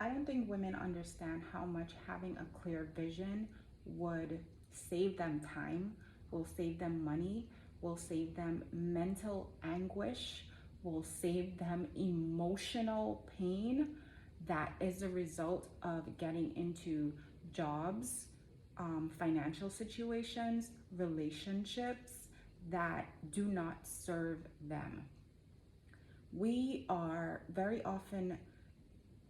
I don't think women understand how much having a clear vision would save them time, will save them money, will save them mental anguish, will save them emotional pain that is a result of getting into jobs, financial situations, relationships that do not serve them. We are very often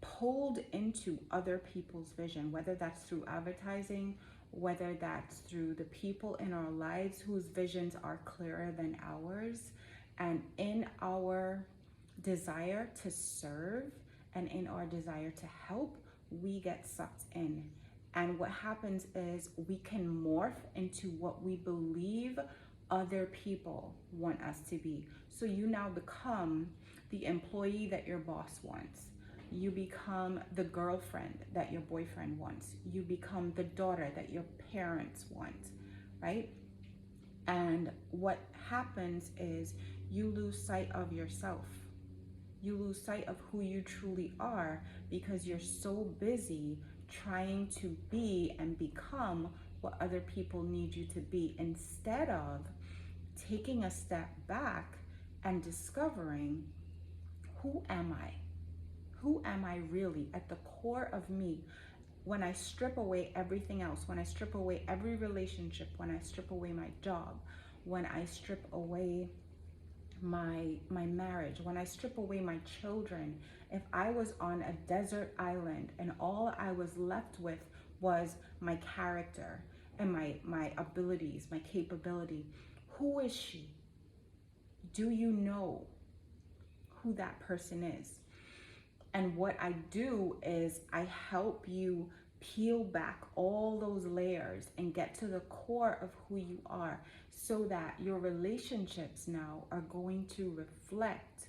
pulled into other people's vision, whether that's through advertising, whether that's through the people in our lives whose visions are clearer than ours. And in our desire to serve and in our desire to help, we get sucked in. And what happens is we can morph into what we believe other people want us to be. So you now become the employee that your boss wants. You become the girlfriend that your boyfriend wants. You become the daughter that your parents want, right? And what happens is you lose sight of yourself. You lose sight of who you truly are because you're so busy trying to be and become what other people need you to be, instead of taking a step back and discovering, who am I? Who am I really at the core of me? When I strip away everything else, when I strip away every relationship, when I strip away my job, when I strip away my marriage, when I strip away my children, if I was on a desert island and all I was left with was my character and my abilities, my capability, who is she? Do you know who that person is? And what I do is I help you peel back all those layers and get to the core of who you are, so that your relationships now are going to reflect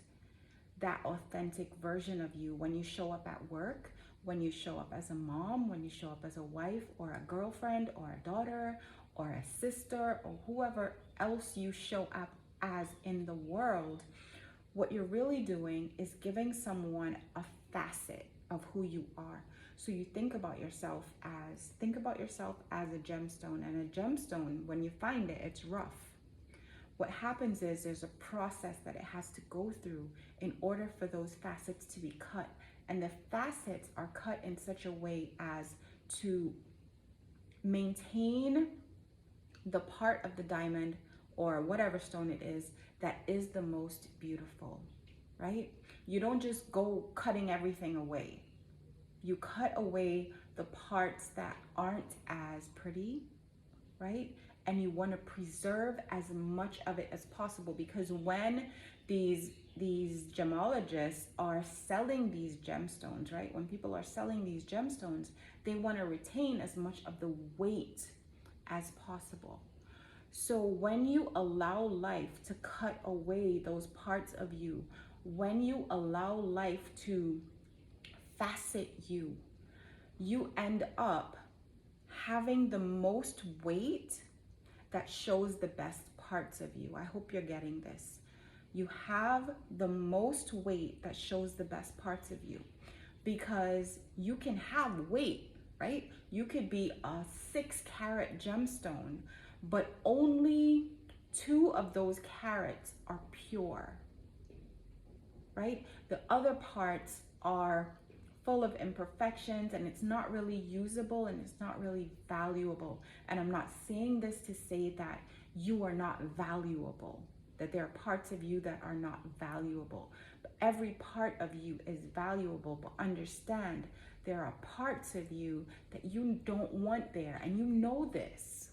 that authentic version of you when you show up at work, when you show up as a mom, when you show up as a wife or a girlfriend or a daughter or a sister or whoever else you show up as in the world. What you're really doing is giving someone a facet of who you are. So you think about yourself as a gemstone, and a gemstone, when you find it, it's rough. What happens is there's a process that it has to go through in order for those facets to be cut. And the facets are cut in such a way as to maintain the part of the diamond or whatever stone it is that is the most beautiful, right? You don't just go cutting everything away. You cut away the parts that aren't as pretty, right? And you want to preserve as much of it as possible, because when these gemologists are selling these gemstones, right? When people are selling these gemstones, they want to retain as much of the weight as possible. So when you allow life to cut away those parts of you, when you allow life to facet you, you end up having the most weight that shows the best parts of you. I hope you're getting this. You have the most weight that shows the best parts of you, because you can have weight, right? You could be a 6-carat gemstone, but only 2 of those carats are pure, right? The other parts are full of imperfections, and it's not really usable and it's not really valuable. And I'm not saying this to say that you are not valuable, that there are parts of you that are not valuable. But every part of you is valuable, but understand there are parts of you that you don't want there, and you know this.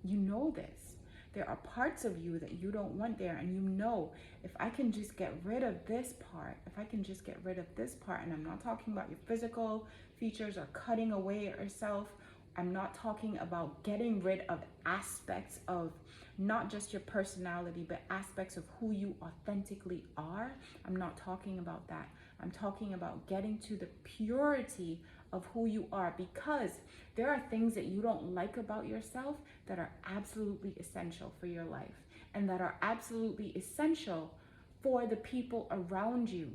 You know this. There are parts of you that you don't want there, and you know, if I can just get rid of this part, and I'm not talking about your physical features or cutting away yourself. I'm not talking about getting rid of aspects of not just your personality, but aspects of who you authentically are. I'm not talking about that. I'm talking about getting to the purity of who you are, because there are things that you don't like about yourself that are absolutely essential for your life, and that are absolutely essential for the people around you.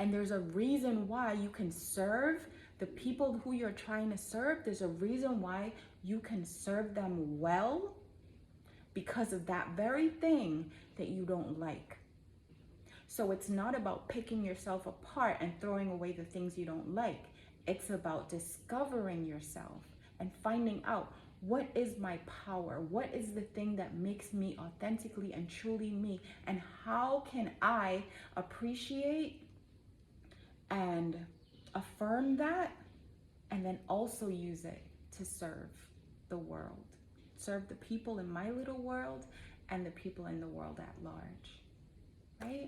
And there's a reason why you can serve the people who you're trying to serve. There's a reason why you can serve them well, because of that very thing that you don't like. So it's not about picking yourself apart and throwing away the things you don't like. It's about discovering yourself and finding out, what is my power? What is the thing that makes me authentically and truly me? And how can I appreciate and affirm that, and then also use it to serve the world, serve the people in my little world and the people in the world at large, right?